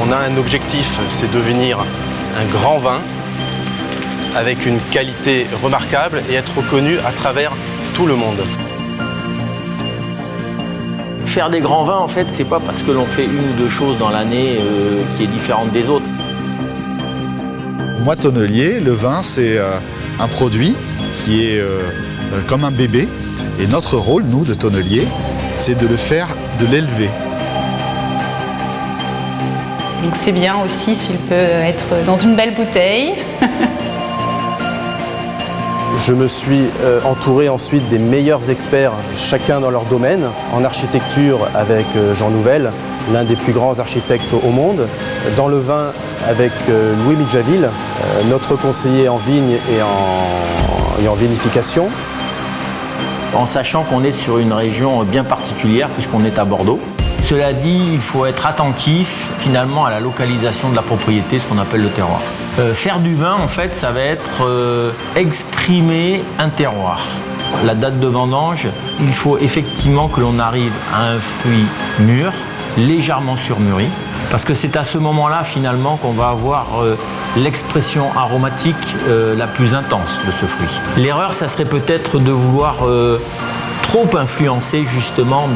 On a un objectif, c'est devenir un grand vin avec une qualité remarquable et être reconnu à travers tout le monde. Faire des grands vins, en fait, c'est pas parce que l'on fait une ou deux choses dans l'année qui est différente des autres. Moi, tonnelier, le vin, c'est un produit qui est comme un bébé. Et notre rôle, nous, de tonnelier, c'est de l'élever. Donc c'est bien aussi s'il peut être dans une belle bouteille. Je me suis entouré ensuite des meilleurs experts, chacun dans leur domaine. En architecture avec Jean Nouvel, l'un des plus grands architectes au monde. Dans le vin avec Louis Midjaville, notre conseiller en vigne et en vinification. En sachant qu'on est sur une région bien particulière puisqu'on est à Bordeaux. Cela dit, il faut être attentif finalement à la localisation de la propriété, ce qu'on appelle le terroir. Faire du vin, en fait, ça va être exprimer un terroir. La date de vendange, il faut effectivement que l'on arrive à un fruit mûr, légèrement surmûri, parce que c'est à ce moment-là finalement qu'on va avoir l'expression aromatique la plus intense de ce fruit. L'erreur, ça serait peut-être de vouloir trop influencer justement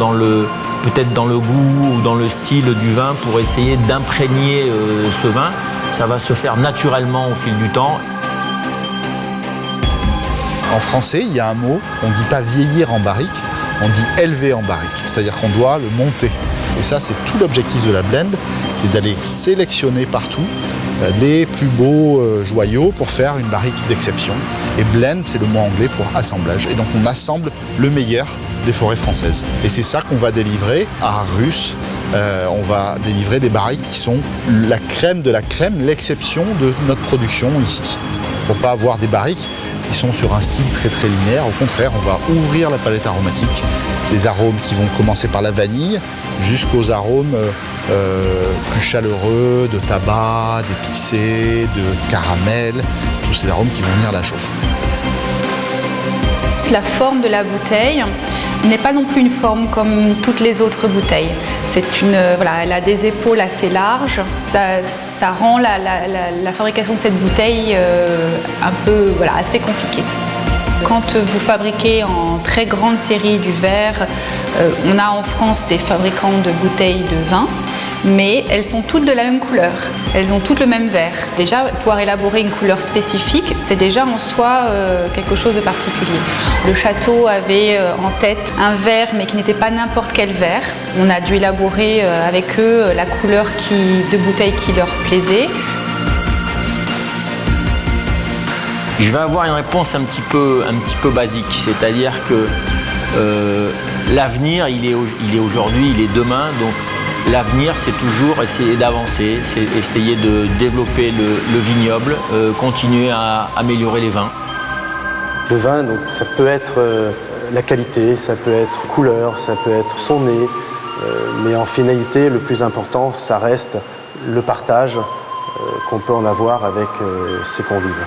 peut-être dans le goût ou dans le style du vin pour essayer d'imprégner ce vin. Ça va se faire naturellement au fil du temps. En français, il y a un mot, on ne dit pas vieillir en barrique, on dit élever en barrique. C'est-à-dire qu'on doit le monter. Et ça, c'est tout l'objectif de la blend, c'est d'aller sélectionner partout les plus beaux joyaux pour faire une barrique d'exception. Et blend, c'est le mot anglais pour assemblage. Et donc on assemble le meilleur des forêts françaises. Et c'est ça qu'on va délivrer à Russe. On va délivrer des barriques qui sont la crème de la crème, l'exception de notre production ici. Pour ne pas avoir des barriques qui sont sur un style très très linéaire. Au contraire, on va ouvrir la palette aromatique. Des arômes qui vont commencer par la vanille jusqu'aux arômes plus chaleureux, de tabac, d'épicé, de caramel, tous ces arômes qui vont venir de la chauffe. La forme de la bouteille n'est pas non plus une forme comme toutes les autres bouteilles. Elle a des épaules assez larges. Ça rend la fabrication de cette bouteille un peu assez compliquée. Quand vous fabriquez en très grande série du verre, on a en France des fabricants de bouteilles de vin, mais elles sont toutes de la même couleur. Elles ont toutes le même verre. Déjà, pouvoir élaborer une couleur spécifique, c'est déjà en soi quelque chose de particulier. Le château avait en tête un verre, mais qui n'était pas n'importe quel verre. On a dû élaborer avec eux la couleur de bouteille qui leur plaisait. Je vais avoir une réponse un petit peu basique, c'est-à-dire que l'avenir, il est aujourd'hui, il est demain, donc l'avenir, c'est toujours essayer d'avancer, c'est essayer de développer le vignoble, continuer à améliorer les vins. Le vin, donc, ça peut être la qualité, ça peut être couleur, ça peut être son nez, mais en finalité, le plus important, ça reste le partage qu'on peut en avoir avec ses convives.